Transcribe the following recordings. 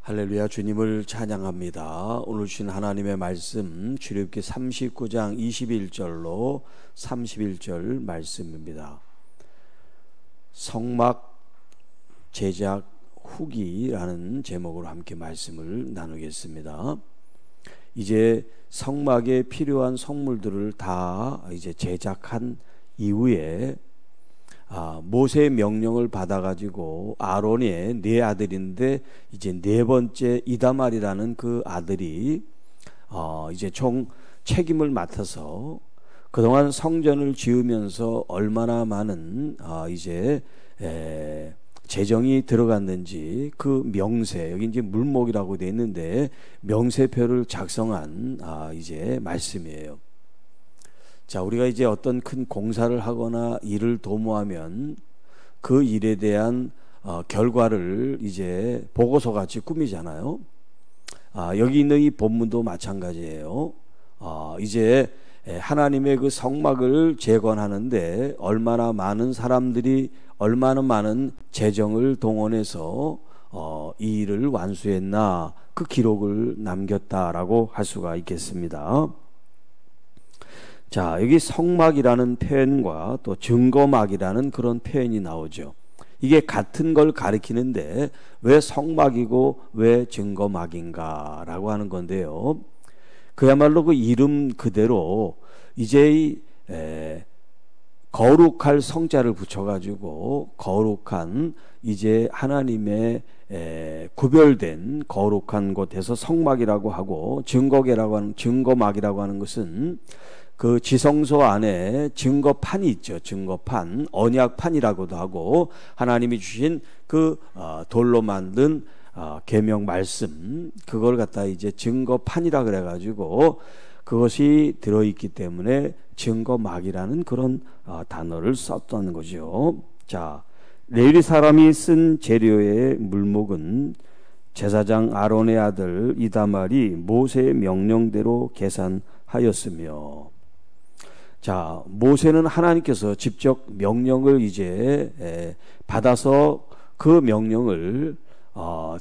할렐루야, 주님을 찬양합니다. 오늘 주신 하나님의 말씀 출애굽기 39장 21절로 31절 말씀입니다. 성막 제작 후기라는 제목으로 함께 말씀을 나누겠습니다. 이제 성막에 필요한 성물들을 다 이제 제작한 이후에 모세의 명령을 받아가지고 아론의 네 아들인데 이제 네 번째 이다말이라는 그 아들이 이제 총 책임을 맡아서 그동안 성전을 지으면서 얼마나 많은 이제 재정이 들어갔는지 그 명세, 여기 이제 물목이라고 되어 있는데 명세표를 작성한 이제 말씀이에요. 자, 우리가 이제 어떤 큰 공사를 하거나 일을 도모하면 그 일에 대한 결과를 이제 보고서 같이 꾸미잖아요. 여기 있는 이 본문도 마찬가지예요. 이제 하나님의 그 성막을 재건하는데 얼마나 많은 사람들이 얼마나 많은 재정을 동원해서 이 일을 완수했나 그 기록을 남겼다라고 할 수가 있겠습니다. 자, 여기 성막이라는 표현과 또 증거막이라는 그런 표현이 나오죠. 이게 같은 걸 가리키는데 왜 성막이고 왜 증거막인가 라고 하는 건데요. 그야말로 그 이름 그대로 이제 거룩할 성자를 붙여가지고 거룩한 이제 하나님의 구별된 거룩한 곳에서 성막이라고 하고 증거막이라고 하는 것은 그 지성소 안에 증거판이 있죠. 증거판, 언약판이라고도 하고 하나님이 주신 그 돌로 만든 계명 말씀, 그걸 갖다 이제 증거판이라 그래가지고 그것이 들어있기 때문에 증거막이라는 그런 단어를 썼다는 거죠. 자, 레위 사람이 쓴 재료의 물목은 제사장 아론의 아들 이다말이 모세의 명령대로 계산하였으며, 자, 모세는 하나님께서 직접 명령을 이제 받아서 그 명령을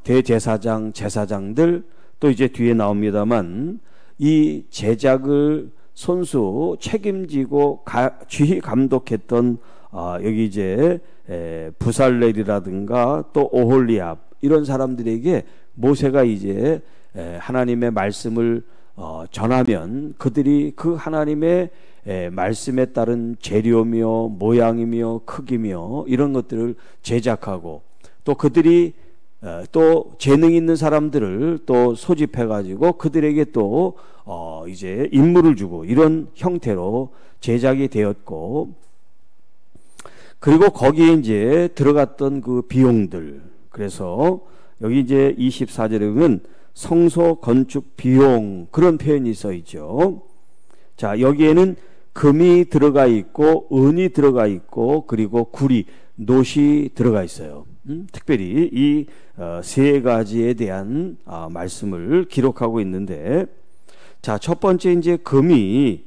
대제사장, 제사장들 또 이제 뒤에 나옵니다만 이 제작을 손수 책임지고 지휘 감독했던 여기 이제 부살렐이라든가 또 오홀리압 이런 사람들에게 모세가 이제 하나님의 말씀을 전하면 그들이 그 하나님의 말씀에 따른 재료며 모양이며 크기며 이런 것들을 제작하고 또 그들이 또 재능 있는 사람들을 또 소집해 가지고 그들에게 또 이제 임무를 주고 이런 형태로 제작이 되었고, 그리고 거기에 이제 들어갔던 그 비용들, 그래서 여기 이제 24절에 보면 성소 건축 비용 그런 표현이 써 있죠. 자, 여기에는 금이 들어가 있고 은이 들어가 있고 그리고 구리, 놋이 들어가 있어요. 특별히 이 세 가지에 대한 말씀을 기록하고 있는데, 자, 첫 번째 이제 금이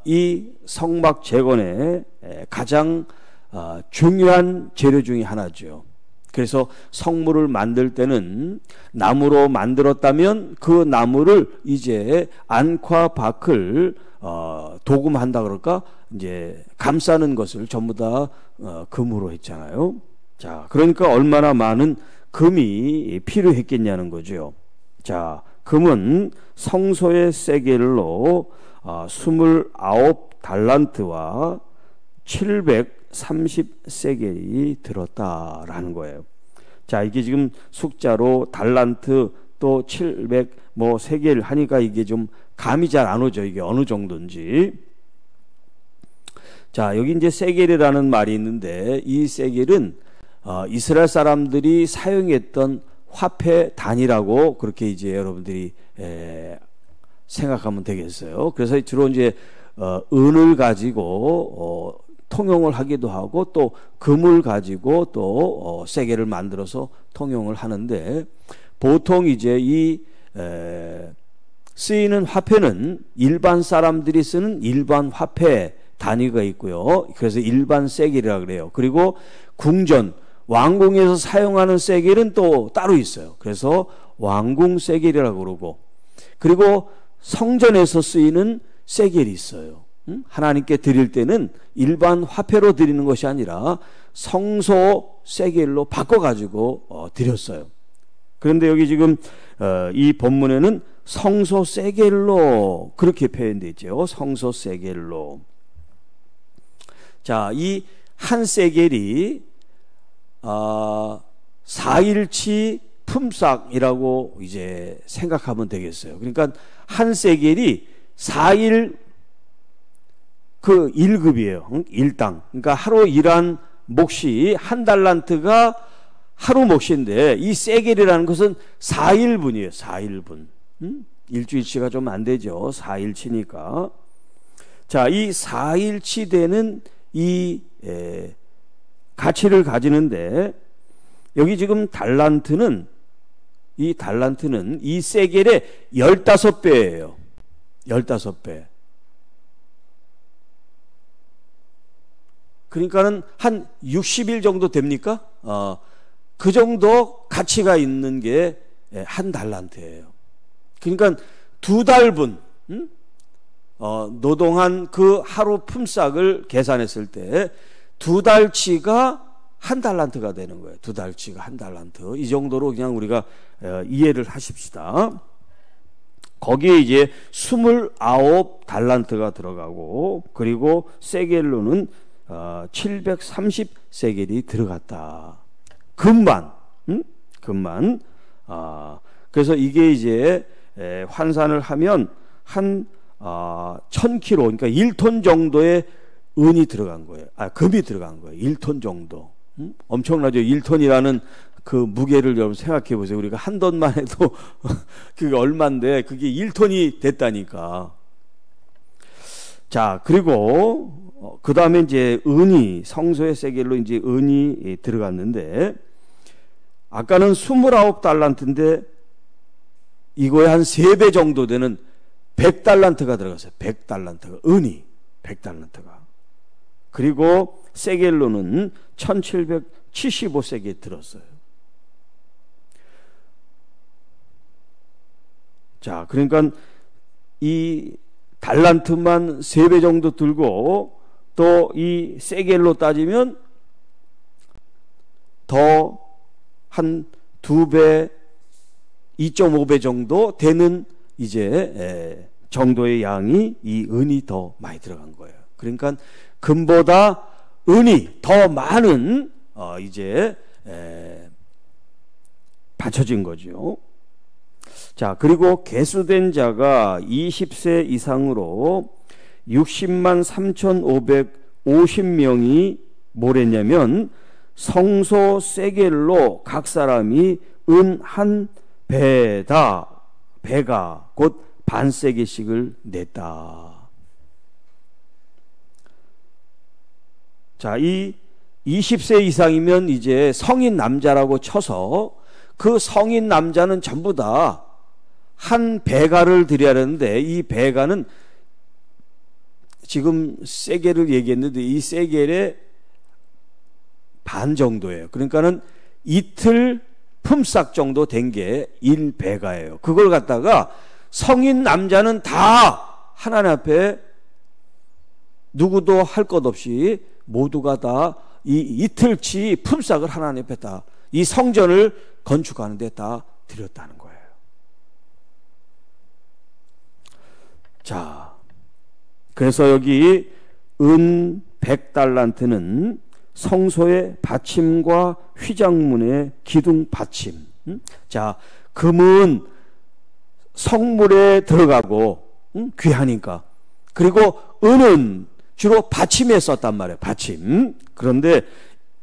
이 성막 재건의 가장 중요한 재료 중에 하나죠. 그래서 성물을 만들 때는 나무로 만들었다면 그 나무를 이제 안과 밖을 도금한다 그럴까, 이제 감싸는 것을 전부 다 금으로 했잖아요. 자, 그러니까 얼마나 많은 금이 필요했겠냐는 거죠. 자, 금은 성소의 세겔로 29달란트와 730세겔이 들었다라는 거예요. 자, 이게 지금 숫자로 달란트 또 700 세겔 하니까 이게 좀 감이 잘 안 오죠. 이게 어느 정도인지. 자, 여기 이제 세겔이라는 말이 있는데 이 세겔은 이스라엘 사람들이 사용했던 화폐 단위라고 그렇게 이제 여러분들이 생각하면 되겠어요. 그래서 주로 이제 은을 가지고 통용을 하기도 하고 또 금을 가지고 또 세겔을 만들어서 통용을 하는데, 보통 이제 이 쓰이는 화폐는 일반 사람들이 쓰는 일반 화폐 단위가 있고요. 그래서 일반 세겔이라 그래요. 그리고 궁전, 왕궁에서 사용하는 세겔은 또 따로 있어요. 그래서 왕궁 세겔이라고 그러고, 그리고 성전에서 쓰이는 세겔이 있어요. 하나님께 드릴 때는 일반 화폐로 드리는 것이 아니라 성소 세겔로 바꿔가지고 드렸어요. 그런데 여기 지금 이 본문에는 성소 세겔로 그렇게 표현되어 있죠. 성소 세겔로. 자, 이 한 세겔이 4일치 품삯이라고 이제 생각하면 되겠어요. 그러니까 한 세겔이 4일 그 1급이에요. 일당. 그러니까 하루 일한 몫이 한 달란트가 하루 몫인데, 이 세겔이라는 것은 4일분이에요. 4일분. 일주일치가 좀 안 되죠. 4일치니까. 자, 이 4일치 되는 이 가치를 가지는데, 여기 지금 달란트는 이 세겔의 15배예요. 15배. 그러니까는 한 60일 정도 됩니까? 그 정도 가치가 있는 게 한 달란트예요. 그러니까 2달분 노동한 그 하루 품삯을 계산했을 때 2달치가 한 달란트가 되는 거예요. 2달치가 한 달란트. 이 정도로 그냥 우리가 이해를 하십시다. 거기에 이제 29달란트가 들어가고, 그리고 세겔로는 730세겔이 들어갔다. 금만. 그래서 이게 이제 환산을 하면 한 1000kg, 그러니까 1톤 정도의 은이 들어간 거예요. 금이 들어간 거예요. 1톤 정도. 엄청나죠. 1톤이라는 그 무게를 여러분 생각해 보세요. 우리가 한 톤만 해도 그게 얼마인데 그게 1톤이 됐다니까. 자, 그리고 그 다음에 이제 은이, 성소의 세겔로 이제 은이 들어갔는데, 아까는 29달란트인데 이거에 한 3배 정도 되는 100달란트가 들어갔어요. 100달란트가, 은이 100달란트가. 그리고 세겔로는 1775세겔 들었어요. 자, 그러니까 이 달란트만 3배 정도 들고, 또 이 세겔로 따지면 더 한 2배, 2.5배 정도 되는 이제 정도의 양이, 이 은이 더 많이 들어간 거예요. 그러니까 금보다 은이 더 많은 이제 받쳐진 거죠. 자, 그리고 계수된 자가 20세 이상으로 60만 3,550명이 뭐랬냐면, 성소 세겔로 각 사람이 은 한 배가 곧 반세겔씩을 냈다. 자, 이 20세 이상이면 이제 성인 남자라고 쳐서, 그 성인 남자는 전부 다 한 배가를 드려야 하는데, 이 배가는 지금 세겔을 얘기했는데 이 세겔의 반 정도예요. 그러니까는 이틀 품삯 정도 된 게 1배가예요. 그걸 갖다가 성인 남자는 다 하나님 앞에 누구도 할 것 없이 모두가 다 이 이틀치 품삯을 하나님 앞에 다, 이 성전을 건축하는 데 다 드렸다는 거예요. 자, 그래서 여기 은 100달란트는 성소의 받침과 휘장문의 기둥 받침. 자, 금은 성물에 들어가고 귀하니까. 그리고 은은 주로 받침에 썼단 말이에요. 받침. 그런데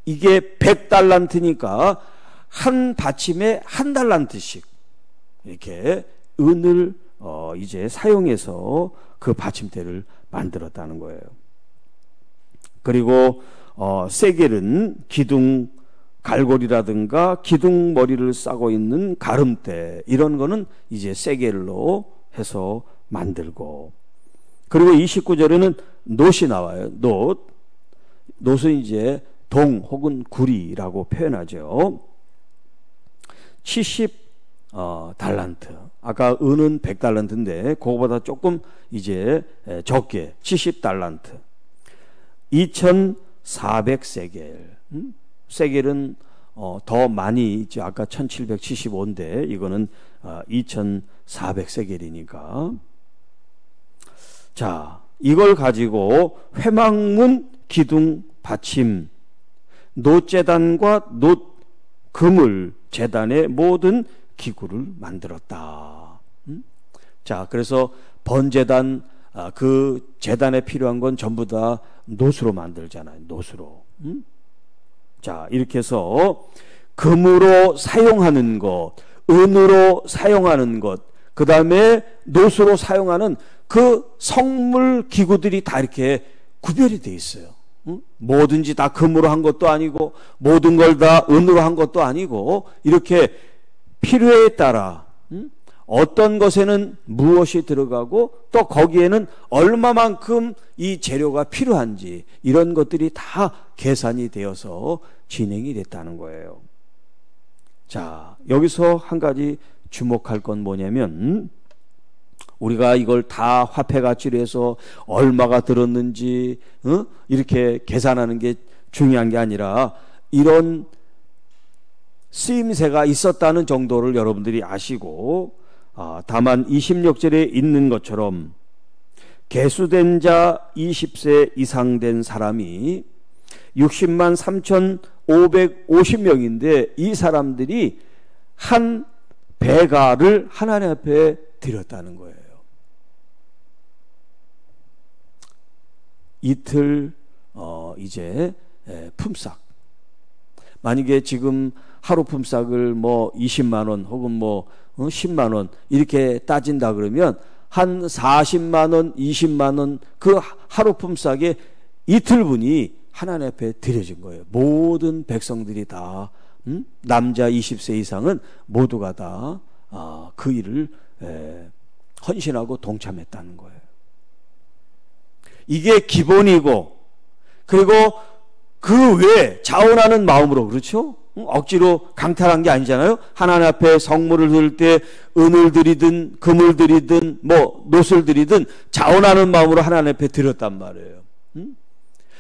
이게 100달란트니까 한 받침에 한 달란트씩 이렇게 은을 이제 사용해서 그 받침대를 만들었다는 거예요. 그리고 세겔은 기둥 갈고리라든가 기둥 머리를 싸고 있는 가름대, 이런 거는 이제 세겔로 해서 만들고, 그리고 29절에는 놋이 나와요. 놋은 이제 동 혹은 구리라고 표현하죠. 70 달란트. 아까 은은 100달란트인데 그거보다 조금 이제 적게 70달란트. 2400세겔. 세겔은 더 많이 있죠. 아까 1775인데 이거는 2400세겔이니까. 자, 이걸 가지고 회막문 기둥 받침, 놋제단과 놋금을 제단의 모든 기구를 만들었다. 자, 그래서 번제단, 그 제단에 필요한 건 전부 다 놋으로 만들잖아요. 놋으로. 자, 이렇게 해서 금으로 사용하는 것, 은으로 사용하는 것, 그 다음에 놋으로 사용하는 그 성물 기구들이 다 이렇게 구별이 돼 있어요. 뭐든지 다 금으로 한 것도 아니고 모든 걸 다 은으로 한 것도 아니고 이렇게 필요에 따라 어떤 것에는 무엇이 들어가고 또 거기에는 얼마만큼 이 재료가 필요한지 이런 것들이 다 계산이 되어서 진행이 됐다는 거예요. 자, 여기서 한 가지 주목할 건 뭐냐면 우리가 이걸 다 화폐가치로 해서 얼마가 들었는지 이렇게 계산하는 게 중요한 게 아니라 이런 쓰임새가 있었다는 정도를 여러분들이 아시고 다만 26절에 있는 것처럼 계수된 자 20세 이상 된 사람이 60만 3,550명인데 이 사람들이 한 배가를 하나님 앞에 드렸다는 거예요. 이틀 이제 품삯. 만약에 지금 하루 품삯을 뭐 20만 원 혹은 뭐 10만 원 이렇게 따진다 그러면 한 40만 원, 20만 원 그 하루 품삯에 이틀분이 하나님 앞에 드려진 거예요. 모든 백성들이 다 남자 20세 이상은 모두가 다 그 일을 헌신하고 동참했다는 거예요. 이게 기본이고 그리고 그 외에 자원하는 마음으로 그렇죠? 억지로 강탈한 게 아니잖아요. 하나님 앞에 성물을 드릴 때 은을 드리든 금을 드리든 뭐 놋을 드리든 자원하는 마음으로 하나님 앞에 드렸단 말이에요.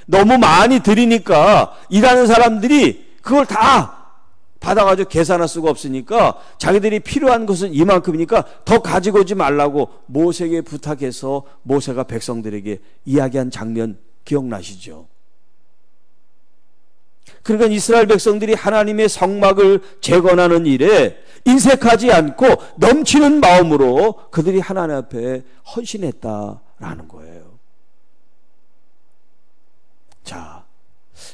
너무 많이 드리니까 일하는 사람들이 그걸 다 받아가지고 계산할 수가 없으니까 자기들이 필요한 것은 이만큼이니까 더 가지고 오지 말라고 모세에게 부탁해서 모세가 백성들에게 이야기한 장면 기억나시죠? 그러니까 이스라엘 백성들이 하나님의 성막을 재건하는 일에 인색하지 않고 넘치는 마음으로 그들이 하나님 앞에 헌신했다라는 거예요. 자,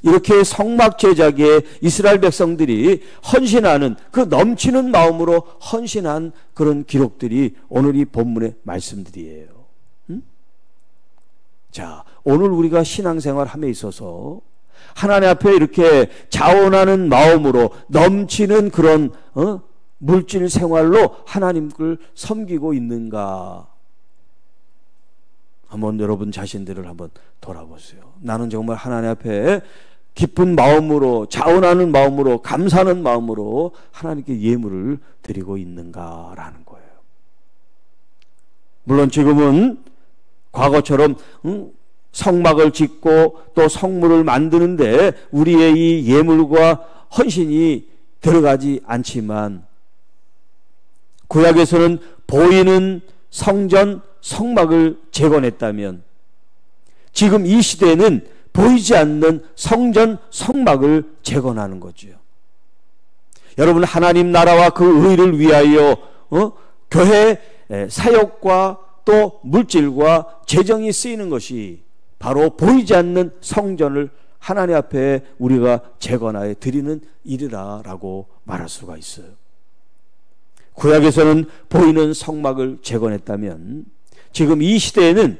이렇게 성막 제작에 이스라엘 백성들이 헌신하는 그 넘치는 마음으로 헌신한 그런 기록들이 오늘 이 본문의 말씀들이에요. 자, 오늘 우리가 신앙생활 함에 있어서 하나님 앞에 이렇게 자원하는 마음으로 넘치는 그런 물질 생활로 하나님을 섬기고 있는가? 한번 여러분 자신들을 한번 돌아보세요. 나는 정말 하나님 앞에 기쁜 마음으로 자원하는 마음으로 감사하는 마음으로 하나님께 예물을 드리고 있는가라는 거예요. 물론 지금은 과거처럼 성막을 짓고 또 성물을 만드는데 우리의 이 예물과 헌신이 들어가지 않지만 구약에서는 보이는 성전 성막을 재건했다면 지금 이 시대에는 보이지 않는 성전 성막을 재건하는 거죠. 여러분, 하나님 나라와 그 의를 위하여 교회 사역과 또 물질과 재정이 쓰이는 것이 바로 보이지 않는 성전을 하나님 앞에 우리가 재건하여 드리는 일이라고 말할 수가 있어요. 구약에서는 보이는 성막을 재건했다면 지금 이 시대에는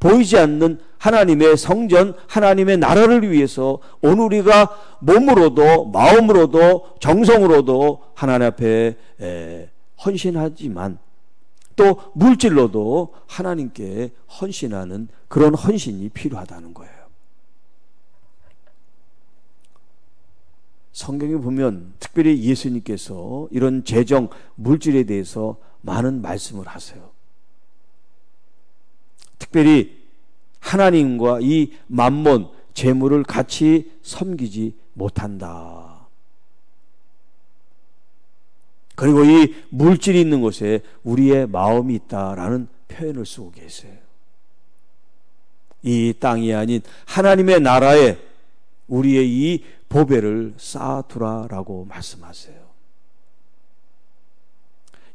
보이지 않는 하나님의 성전, 하나님의 나라를 위해서 오늘 우리가 몸으로도 마음으로도 정성으로도 하나님 앞에 헌신하지만 또 물질로도 하나님께 헌신하는 그런 헌신이 필요하다는 거예요. 성경에 보면 특별히 예수님께서 이런 재정, 물질에 대해서 많은 말씀을 하세요. 특별히 하나님과 이 만몬, 재물을 같이 섬기지 못한다. 그리고 이 물질이 있는 곳에 우리의 마음이 있다라는 표현을 쓰고 계세요. 이 땅이 아닌 하나님의 나라에 우리의 이 보배를 쌓아두라라고 말씀하세요.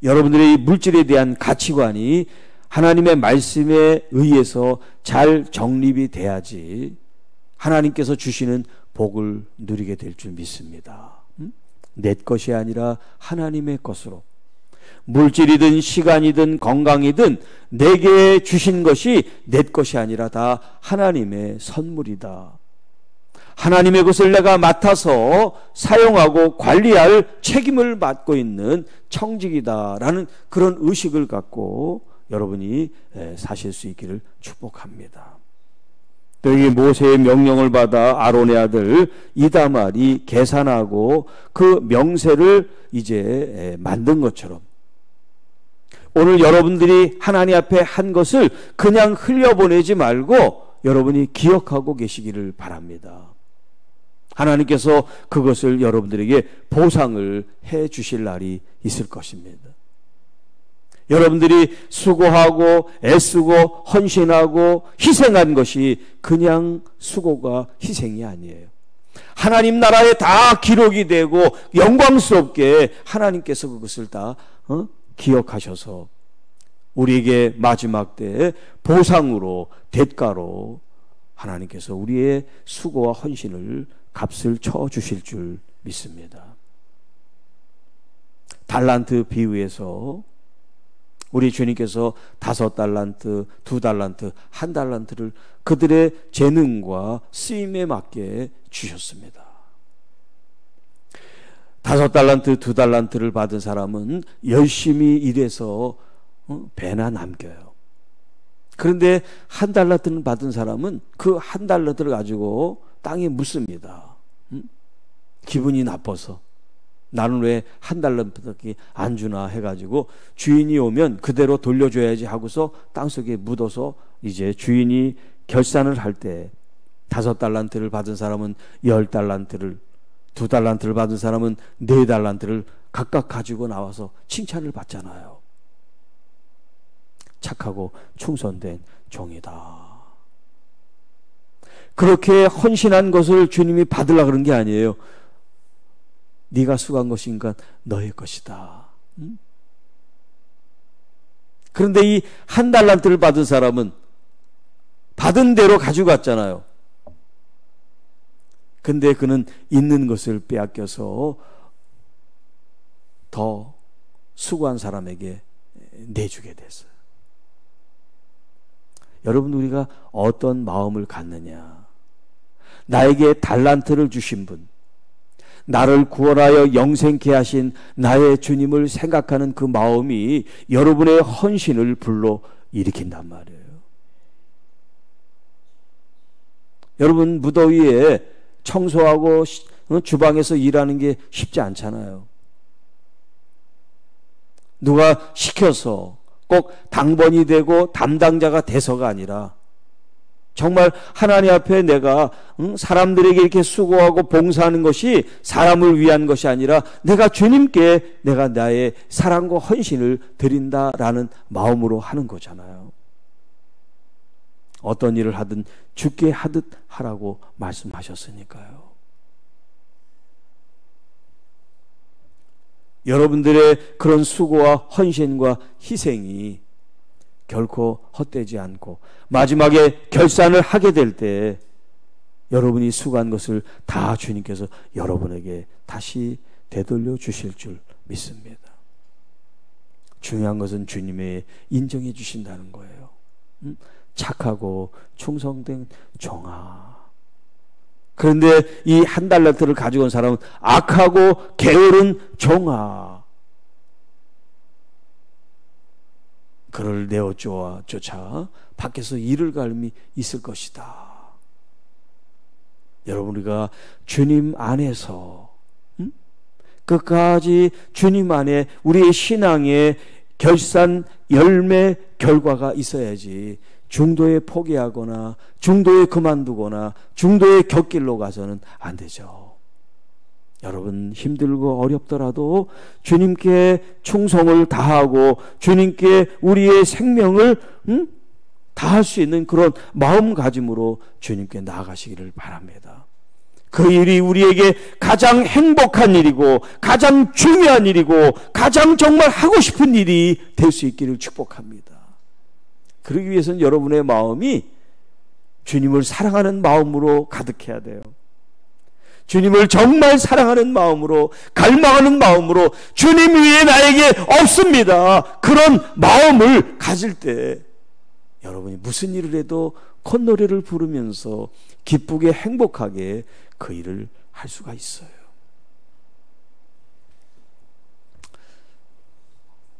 여러분들의 이 물질에 대한 가치관이 하나님의 말씀에 의해서 잘 정립이 돼야지 하나님께서 주시는 복을 누리게 될 줄 믿습니다. 내 것이 아니라 하나님의 것으로, 물질이든 시간이든 건강이든 내게 주신 것이 내 것이 아니라 다 하나님의 선물이다. 하나님의 것을 내가 맡아서 사용하고 관리할 책임을 맡고 있는 청직이다라는 그런 의식을 갖고 여러분이 사실 수 있기를 축복합니다. 또 이 모세의 명령을 받아 아론의 아들 이다말이 계산하고 그 명세를 이제 만든 것처럼 오늘 여러분들이 하나님 앞에 한 것을 그냥 흘려보내지 말고 여러분이 기억하고 계시기를 바랍니다. 하나님께서 그것을 여러분들에게 보상을 해 주실 날이 있을 것입니다. 여러분들이 수고하고 애쓰고 헌신하고 희생한 것이 그냥 수고가 희생이 아니에요. 하나님 나라에 다 기록이 되고 영광스럽게 하나님께서 그것을 다 기억하셔서 우리에게 마지막 때에 보상으로, 대가로 하나님께서 우리의 수고와 헌신을 값을 쳐 주실 줄 믿습니다. 달란트 비유에서 우리 주님께서 5달란트, 2달란트, 1달란트를 그들의 재능과 쓰임에 맞게 주셨습니다. 5달란트, 2달란트를 받은 사람은 열심히 일해서 배나 남겨요. 그런데 1달란트를 받은 사람은 그 1달란트를 가지고 땅에 묻습니다. 기분이 나빠서 나는 왜 1달란트밖에 안 주나 해가지고 주인이 오면 그대로 돌려줘야지 하고서 땅속에 묻어서 이제 주인이 결산을 할 때 5달란트를 받은 사람은 10달란트를, 2달란트를 받은 사람은 4달란트를 각각 가지고 나와서 칭찬을 받잖아요. 착하고 충성된 종이다. 그렇게 헌신한 것을 주님이 받으려고 그런 게 아니에요. 네가 수고한 것인가 너의 것이다. 그런데 이 1달란트를 받은 사람은 받은 대로 가지고 갔잖아요. 근데 그는 있는 것을 빼앗겨서 더 수고한 사람에게 내주게 됐어요. 여러분, 우리가 어떤 마음을 갖느냐? 나에게 달란트를 주신 분, 나를 구원하여 영생케 하신 나의 주님을 생각하는 그 마음이 여러분의 헌신을 불러 일으킨단 말이에요. 여러분, 무더위에 청소하고 주방에서 일하는 게 쉽지 않잖아요. 누가 시켜서 꼭 당번이 되고 담당자가 돼서가 아니라 정말 하나님 앞에 내가 사람들에게 이렇게 수고하고 봉사하는 것이 사람을 위한 것이 아니라 내가 주님께 내가 나의 사랑과 헌신을 드린다라는 마음으로 하는 거잖아요. 어떤 일을 하든 주께 하듯 하라고 말씀하셨으니까요. 여러분들의 그런 수고와 헌신과 희생이 결코 헛되지 않고 마지막에 결산을 하게 될 때 여러분이 수고한 것을 다 주님께서 여러분에게 다시 되돌려 주실 줄 믿습니다. 중요한 것은 주님의 인정해 주신다는 거예요. 착하고 충성된 종아. 그런데 이 1달란트를 가지고 온 사람은 악하고 게으른 종아. 그를 내어 쫓아 밖에서 이를 갈미 있을 것이다. 여러분, 우리가 주님 안에서 끝까지 주님 안에 우리의 신앙의 결산, 열매, 결과가 있어야지 중도에 포기하거나 중도에 그만두거나 중도의 곁길로 가서는 안 되죠. 여러분, 힘들고 어렵더라도 주님께 충성을 다하고 주님께 우리의 생명을 다할 수 있는 그런 마음가짐으로 주님께 나아가시기를 바랍니다. 그 일이 우리에게 가장 행복한 일이고 가장 중요한 일이고 가장 정말 하고 싶은 일이 될 수 있기를 축복합니다. 그러기 위해서는 여러분의 마음이 주님을 사랑하는 마음으로 가득해야 돼요. 주님을 정말 사랑하는 마음으로, 갈망하는 마음으로, 주님 위에 나에게 없습니다, 그런 마음을 가질 때 여러분이 무슨 일을 해도 콧노래를 부르면서 기쁘게 행복하게 그 일을 할 수가 있어요.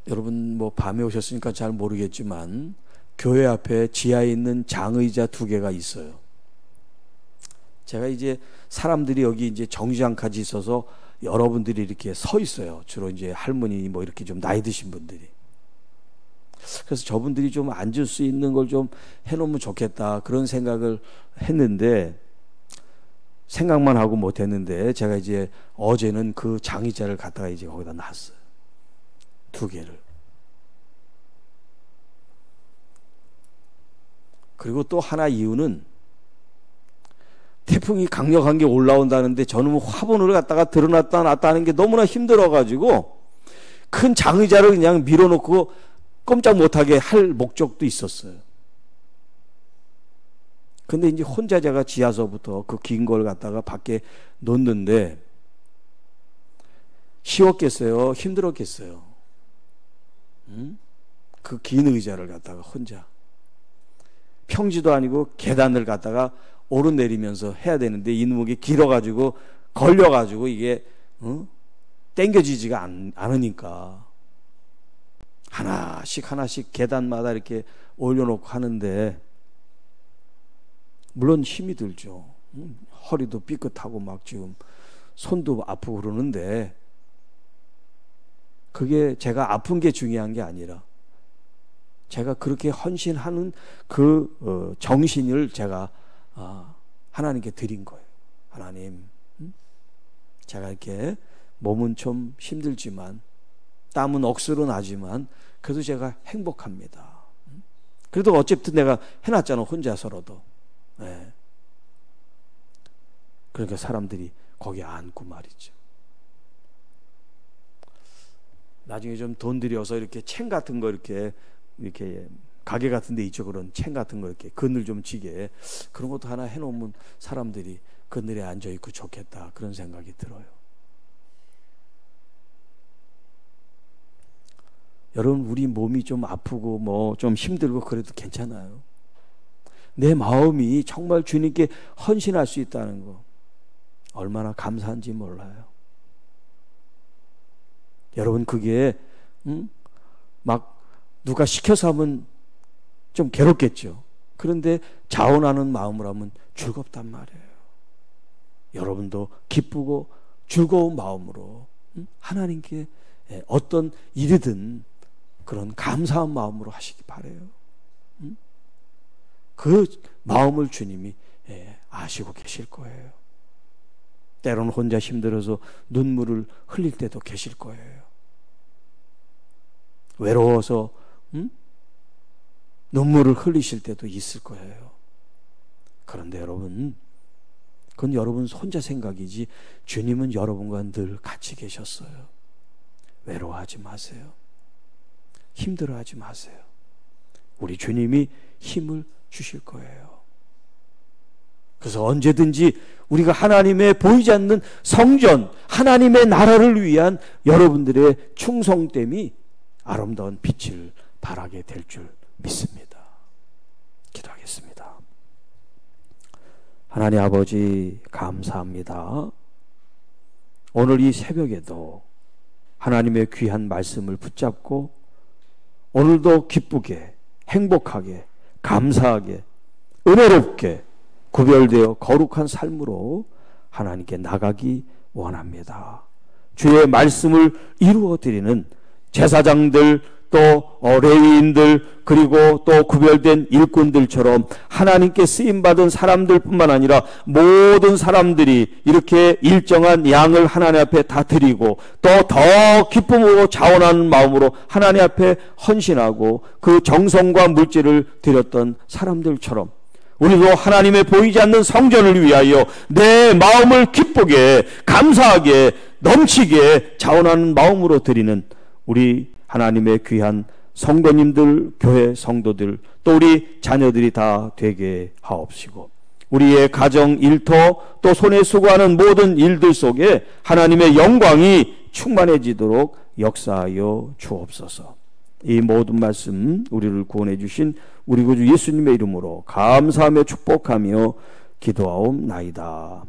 여러분 뭐 밤에 오셨으니까 잘 모르겠지만 교회 앞에 지하에 있는 장의자 2개가 있어요. 제가 이제 사람들이 여기 이제 정류장까지 있어서 여러분들이 이렇게 서 있어요. 주로 이제 할머니 뭐 이렇게 좀 나이 드신 분들이. 그래서 저분들이 좀 앉을 수 있는 걸 좀 해놓으면 좋겠다 그런 생각을 했는데 생각만 하고 못했는데 제가 이제 어제는 그 장의자를 갖다가 이제 거기다 놨어요. 2개를. 그리고 또 하나 이유는 태풍이 강력한 게 올라온다는데 저는 화분을 갖다가 들어놨다 놨다 하는 게 너무나 힘들어가지고 큰 장의자를 그냥 밀어놓고 꼼짝 못하게 할 목적도 있었어요. 근데 이제 혼자 제가 지하서부터 그 긴 걸 갖다가 밖에 놓는데 쉬웠겠어요? 힘들었겠어요? 그 긴 의자를 갖다가 혼자. 평지도 아니고 계단을 갖다가 오르내리면서 해야 되는데 이놈이 길어가지고 걸려가지고 이게 땡겨지지가 않으니까 하나씩 계단마다 이렇게 올려놓고 하는데 물론 힘이 들죠. 허리도 삐끗하고 막 지금 손도 아프고 그러는데 그게 제가 아픈 게 중요한 게 아니라 제가 그렇게 헌신하는 그 정신을 제가 하나님께 드린 거예요. 하나님, 제가 이렇게 몸은 좀 힘들지만 땀은 억수로 나지만 그래도 제가 행복합니다. 그래도 어쨌든 내가 해놨잖아, 혼자서라도. 네. 그러니까 사람들이 거기 앉고 말이죠. 나중에 좀 돈 들여서 이렇게 챙 같은 거 이렇게 가게 같은 데 있죠. 그런 챙 같은 거 이렇게 그늘 좀 지게 그런 것도 하나 해놓으면 사람들이 그늘에 앉아있고 좋겠다 그런 생각이 들어요. 여러분, 우리 몸이 좀 아프고 뭐 좀 힘들고 그래도 괜찮아요. 내 마음이 정말 주님께 헌신할 수 있다는 거 얼마나 감사한지 몰라요. 여러분, 그게 막 누가 시켜서 하면 좀 괴롭겠죠. 그런데 자원하는 마음으로 하면 즐겁단 말이에요. 여러분도 기쁘고 즐거운 마음으로 하나님께 어떤 일이든 그런 감사한 마음으로 하시기 바라요. 그 마음을 주님이 아시고 계실 거예요. 때로는 혼자 힘들어서 눈물을 흘릴 때도 계실 거예요. 외로워서 눈물을 흘리실 때도 있을 거예요. 그런데 여러분, 그건 여러분 혼자 생각이지 주님은 여러분과 늘 같이 계셨어요. 외로워하지 마세요. 힘들어하지 마세요. 우리 주님이 힘을 주실 거예요. 그래서 언제든지 우리가 하나님의 보이지 않는 성전, 하나님의 나라를 위한 여러분들의 충성됨이 아름다운 빛을 발하게 될 줄 믿습니다. 기도하겠습니다. 하나님 아버지, 감사합니다. 오늘 이 새벽에도 하나님의 귀한 말씀을 붙잡고 오늘도 기쁘게, 행복하게, 감사하게, 은혜롭게 구별되어 거룩한 삶으로 하나님께 나가기 원합니다. 주의 말씀을 이루어 드리는 제사장들, 또 레위인들, 그리고 또 구별된 일꾼들처럼 하나님께 쓰임받은 사람들뿐만 아니라 모든 사람들이 이렇게 일정한 양을 하나님 앞에 다 드리고 또 더 기쁨으로 자원하는 마음으로 하나님 앞에 헌신하고 그 정성과 물질을 드렸던 사람들처럼 우리도 하나님의 보이지 않는 성전을 위하여 내 마음을 기쁘게, 감사하게, 넘치게 자원하는 마음으로 드리는 우리 하나님의 귀한 성도님들, 교회 성도들, 또 우리 자녀들이 다 되게 하옵시고, 우리의 가정, 일터, 또 손에 수고하는 모든 일들 속에 하나님의 영광이 충만해지도록 역사하여 주옵소서. 이 모든 말씀 우리를 구원해 주신 우리 구주 예수님의 이름으로 감사하며 축복하며 기도하옵나이다.